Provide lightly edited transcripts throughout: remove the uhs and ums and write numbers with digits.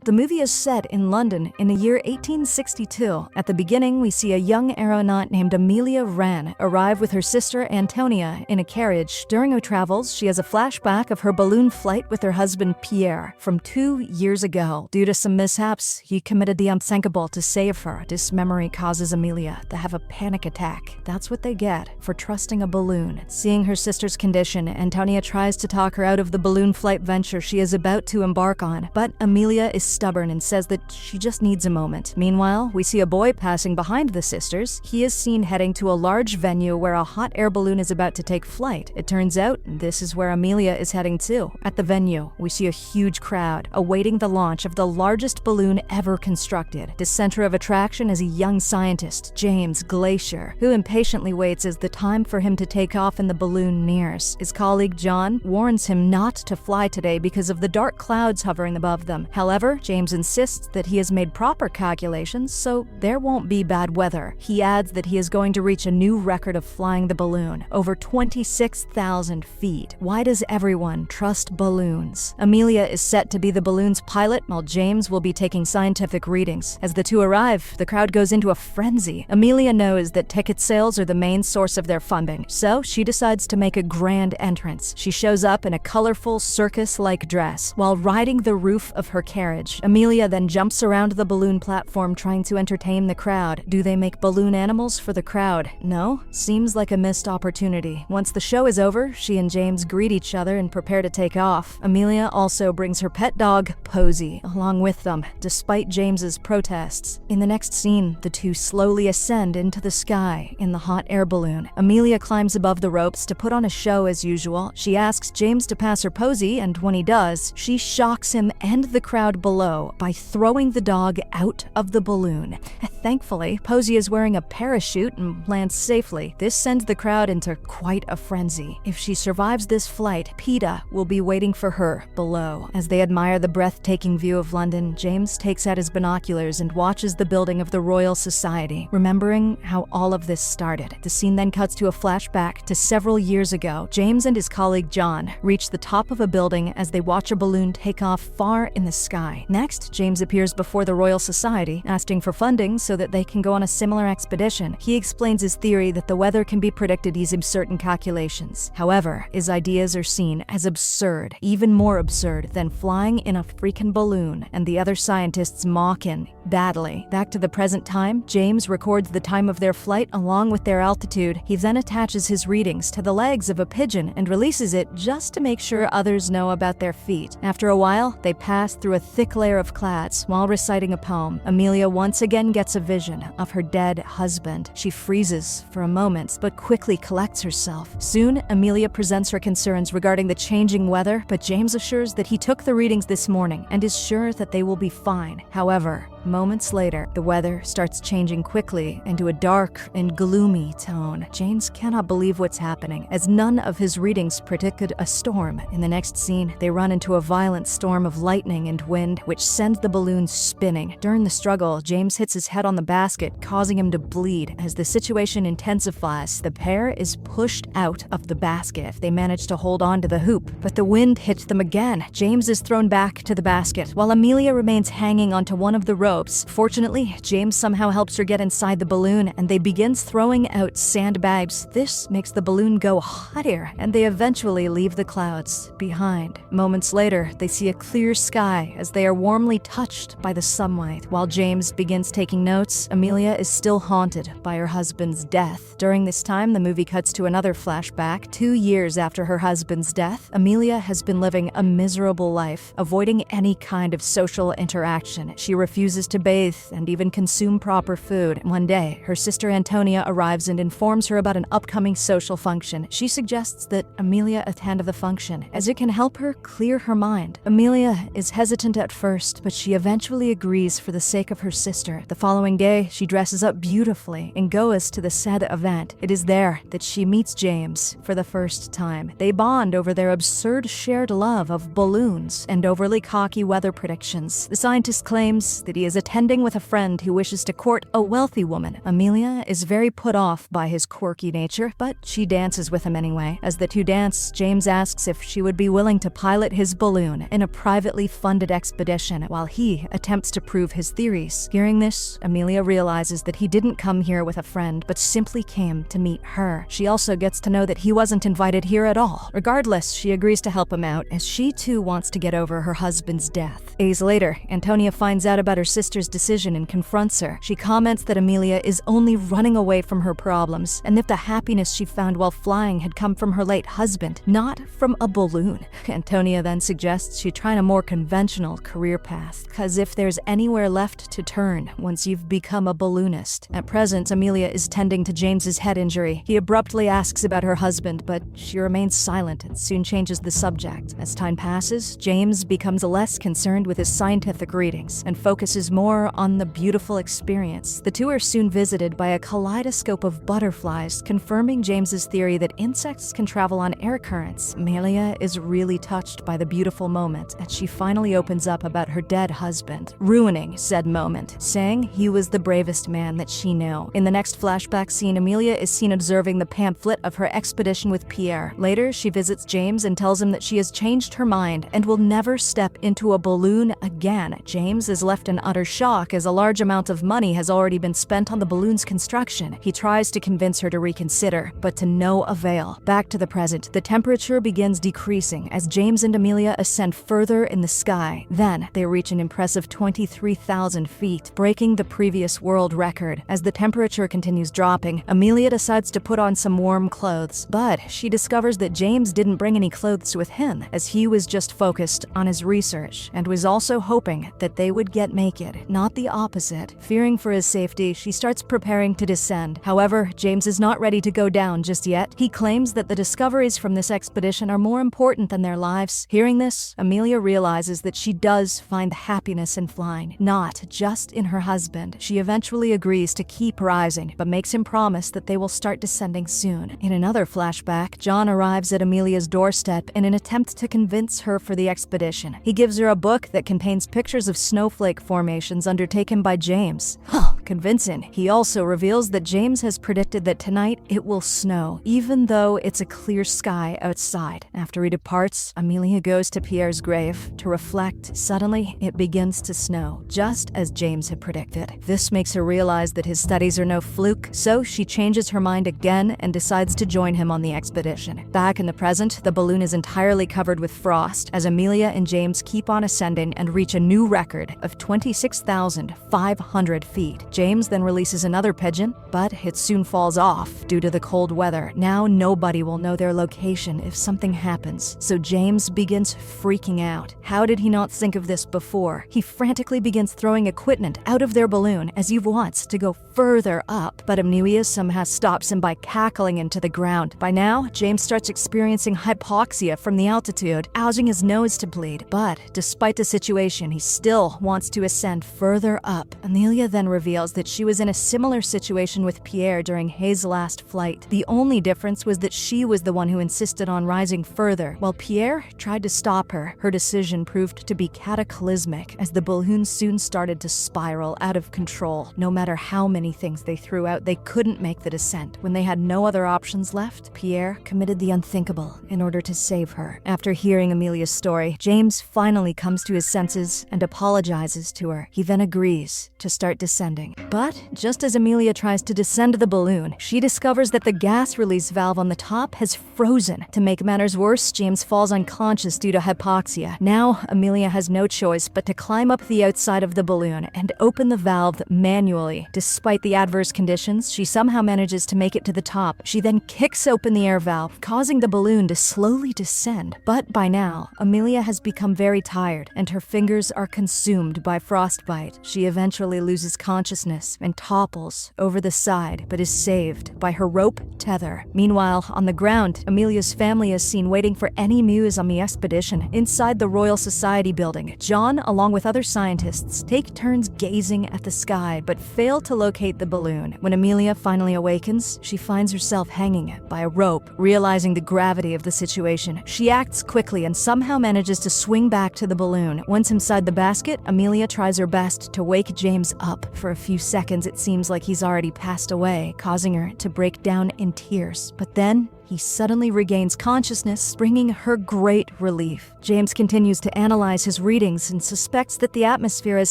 The movie is set in London in the year 1862. At the beginning, we see a young aeronaut named Amelia Wren arrive with her sister Antonia in a carriage. During her travels, she has a flashback of her balloon flight with her husband Pierre from 2 years ago. Due to some mishaps, he committed the unthinkable to save her. This memory causes Amelia to have a panic attack. That's what they get for trusting a balloon. Seeing her sister's condition, Antonia tries to talk her out of the balloon flight venture she is about to embark on, but Amelia is stubborn and says that she just needs a moment. Meanwhile, we see a boy passing behind the sisters. He is seen heading to a large venue where a hot air balloon is about to take flight. It turns out this is where Amelia is heading to. At the venue, we see a huge crowd awaiting the launch of the largest balloon ever constructed. The center of attraction is a young scientist, James Glacier, who impatiently waits as the time for him to take off in the balloon nears. His colleague John warns him not to fly today because of the dark clouds hovering above them. However, James insists that he has made proper calculations, so there won't be bad weather. He adds that he is going to reach a new record of flying the balloon, over 26,000 feet. Why does everyone trust balloons? Amelia is set to be the balloon's pilot, while James will be taking scientific readings. As the two arrive, the crowd goes into a frenzy. Amelia knows that ticket sales are the main source of their funding, so she decides to make a grand entrance. She shows up in a colorful circus-like dress while riding the roof of her carriage. Amelia then jumps around the balloon platform trying to entertain the crowd. Do they make balloon animals for the crowd? No? Seems like a missed opportunity. Once the show is over, she and James greet each other and prepare to take off. Amelia also brings her pet dog, Posy, along with them, despite James's protests. In the next scene, the two slowly ascend into the sky in the hot air balloon. Amelia climbs above the ropes to put on a show as usual. She asks James to pass her Posy, and when he does, she shocks him and the crowd below by throwing the dog out of the balloon. Thankfully, Posy is wearing a parachute and lands safely. This sends the crowd into quite a frenzy. If she survives this flight, PETA will be waiting for her below. As they admire the breathtaking view of London, James takes out his binoculars and watches the building of the Royal Society, remembering how all of this started. The scene then cuts to a flashback to several years ago. James and his colleague John reach the top of a building as they watch a balloon take off far in the sky. Next, James appears before the Royal Society, asking for funding so that they can go on a similar expedition. He explains his theory that the weather can be predicted using certain calculations. However, his ideas are seen as absurd, even more absurd than flying in a freaking balloon, and the other scientists mock him badly. Back to the present time, James records the time of their flight along with their altitude. He then attaches his readings to the legs of a pigeon and releases it just to make sure others know about their feat. After a while, they pass through a thick layer of clouds while reciting a poem. Amelia once again gets a vision of her dead husband. She freezes for a moment, but quickly collects herself. Soon, Amelia presents her concerns regarding the changing weather, but James assures that he took the readings this morning and is sure that they will be fine. However, moments later, the weather starts changing quickly into a dark and gloomy tone. James cannot believe what's happening, as none of his readings predicted a storm. In the next scene, they run into a violent storm of lightning and wind, which sends the balloon spinning. During the struggle, James hits his head on the basket, causing him to bleed. As the situation intensifies, the pair is pushed out of the basket. They manage to hold on to the hoop, but the wind hits them again. James is thrown back to the basket, while Amelia remains hanging onto one of the ropes. Fortunately, James somehow helps her get inside the balloon, and they begins throwing out sandbags. This makes the balloon go higher, and they eventually leave the clouds behind. Moments later, they see a clear sky as they are warmly touched by the sunlight. While James begins taking notes, Amelia is still haunted by her husband's death. During this time, the movie cuts to another flashback. 2 years after her husband's death, Amelia has been living a miserable life, avoiding any kind of social interaction. She refuses to bathe and even consume proper food. One day, her sister Antonia arrives and informs her about an upcoming social function. She suggests that Amelia attend the function, as it can help her clear her mind. Amelia is hesitant at first, but she eventually agrees for the sake of her sister. The following day, she dresses up beautifully and goes to the said event. It is there that she meets James for the first time. They bond over their absurd shared love of balloons and overly cocky weather predictions. The scientist claims that he is is attending with a friend who wishes to court a wealthy woman. Amelia is very put off by his quirky nature, but she dances with him anyway. As the two dance, James asks if she would be willing to pilot his balloon in a privately funded expedition while he attempts to prove his theories. Hearing this, Amelia realizes that he didn't come here with a friend, but simply came to meet her. She also gets to know that he wasn't invited here at all. Regardless, she agrees to help him out, as she too wants to get over her husband's death. Days later, Antonia finds out about her sister's decision and confronts her. She comments that Amelia is only running away from her problems, and if the happiness she found while flying had come from her late husband, not from a balloon. Antonia then suggests she try a more conventional career path, cause if there's anywhere left to turn once you've become a balloonist. At present, Amelia is tending to James's head injury. He abruptly asks about her husband, but she remains silent and soon changes the subject. As time passes, James becomes less concerned with his scientific readings and focuses more on the beautiful experience. The two are soon visited by a kaleidoscope of butterflies, confirming James's theory that insects can travel on air currents. Amelia is really touched by the beautiful moment as she finally opens up about her dead husband, ruining said moment, saying he was the bravest man that she knew. In the next flashback scene, Amelia is seen observing the pamphlet of her expedition with Pierre. Later, she visits James and tells him that she has changed her mind and will never step into a balloon again. James is left in utter shock as a large amount of money has already been spent on the balloon's construction. He tries to convince her to reconsider, but to no avail. Back to the present, the temperature begins decreasing as James and Amelia ascend further in the sky. Then, they reach an impressive 23,000 feet, breaking the previous world record. As the temperature continues dropping, Amelia decides to put on some warm clothes, but she discovers that James didn't bring any clothes with him, as he was just focused on his research and was also hoping that they would get naked, not the opposite. Fearing for his safety, she starts preparing to descend. However, James is not ready to go down just yet. He claims that the discoveries from this expedition are more important than their lives. Hearing this, Amelia realizes that she does find happiness in flying, not just in her husband. She eventually agrees to keep rising, but makes him promise that they will start descending soon. In another flashback, John arrives at Amelia's doorstep in an attempt to convince her for the expedition. He gives her a book that contains pictures of snowflake formations undertaken by James. Convincing. He also reveals that James has predicted that tonight it will snow, even though it's a clear sky outside. After he departs, Amelia goes to Pierre's grave to reflect. Suddenly, it begins to snow, just as James had predicted. This makes her realize that his studies are no fluke, so she changes her mind again and decides to join him on the expedition. Back in the present, the balloon is entirely covered with frost as Amelia and James keep on ascending and reach a new record of 26,500 feet. James then releases another pigeon, but it soon falls off due to the cold weather. Now nobody will know their location if something happens, so James begins freaking out. How did he not think of this before? He frantically begins throwing equipment out of their balloon as he wants to go further up, but Amelia somehow stops him by cackling into the ground. By now, James starts experiencing hypoxia from the altitude, causing his nose to bleed. But despite the situation, he still wants to ascend further up. Amelia then reveals that she was in a similar situation with Pierre during his last flight. The only difference was that she was the one who insisted on rising further, while Pierre tried to stop her. Her decision proved to be cataclysmic, as the balloon soon started to spiral out of control. No matter how many things they threw out, they couldn't make the descent. When they had no other options left, Pierre committed the unthinkable in order to save her. After hearing Amelia's story, James finally comes to his senses and apologizes to her. He then agrees to start descending. But just as Amelia tries to descend the balloon, she discovers that the gas release valve on the top has frozen. To make matters worse, James falls unconscious due to hypoxia. Now, Amelia has no choice but to climb up the outside of the balloon and open the valve manually. Despite the adverse conditions, she somehow manages to make it to the top. She then kicks open the air valve, causing the balloon to slowly descend. But by now, Amelia has become very tired, and her fingers are consumed by frostbite. She eventually loses consciousness consciousness and topples over the side, but is saved by her rope tether. Meanwhile, on the ground, Amelia's family is seen waiting for any news on the expedition. Inside the Royal Society building, John, along with other scientists, take turns gazing at the sky, but fail to locate the balloon. When Amelia finally awakens, she finds herself hanging by a rope. Realizing the gravity of the situation, she acts quickly and somehow manages to swing back to the balloon. Once inside the basket, Amelia tries her best to wake James up. For a few seconds, it seems like he's already passed away, causing her to break down in tears. But then, he suddenly regains consciousness, bringing her great relief. James continues to analyze his readings and suspects that the atmosphere has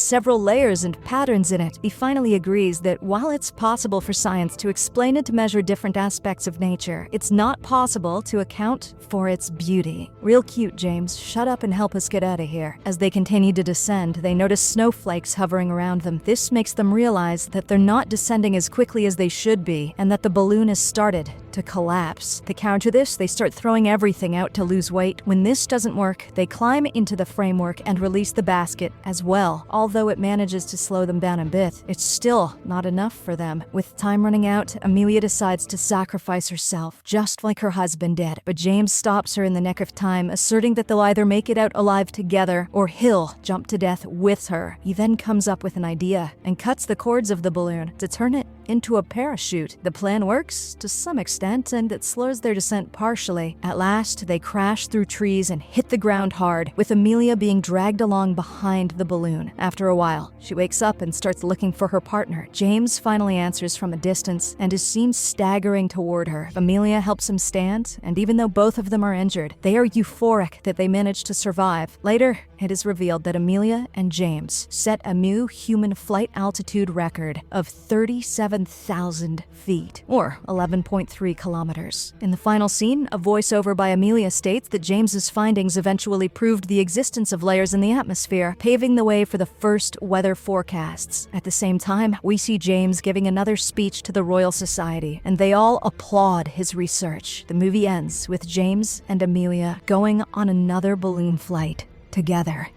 several layers and patterns in it. He finally agrees that while it's possible for science to explain and to measure different aspects of nature, it's not possible to account for its beauty. Real cute, James. Shut up and help us get out of here. As they continue to descend, they notice snowflakes hovering around them. This makes them realize that they're not descending as quickly as they should be, and that the balloon has started to collapse. To counter this, they start throwing everything out to lose weight. When this doesn't work, they climb into the framework and release the basket as well. Although it manages to slow them down a bit, it's still not enough for them. With time running out, Amelia decides to sacrifice herself, just like her husband did. But James stops her in the nick of time, asserting that they'll either make it out alive together or he'll jump to death with her. He then comes up with an idea and cuts the cords of the balloon to turn it into a parachute. The plan works to some extent, and it slows their descent partially. At last, they crash through trees and hit the ground hard, with Amelia being dragged along behind the balloon. After a while, she wakes up and starts looking for her partner. James finally answers from a distance and is seen staggering toward her. Amelia helps him stand, and even though both of them are injured, they are euphoric that they managed to survive. Later, it is revealed that Amelia and James set a new human flight altitude record of 37,000 feet, or 11.3 kilometers. In the final scene, a voiceover by Amelia states that James's findings eventually proved the existence of layers in the atmosphere, paving the way for the first weather forecasts. At the same time, we see James giving another speech to the Royal Society, and they all applaud his research. The movie ends with James and Amelia going on another balloon flight together.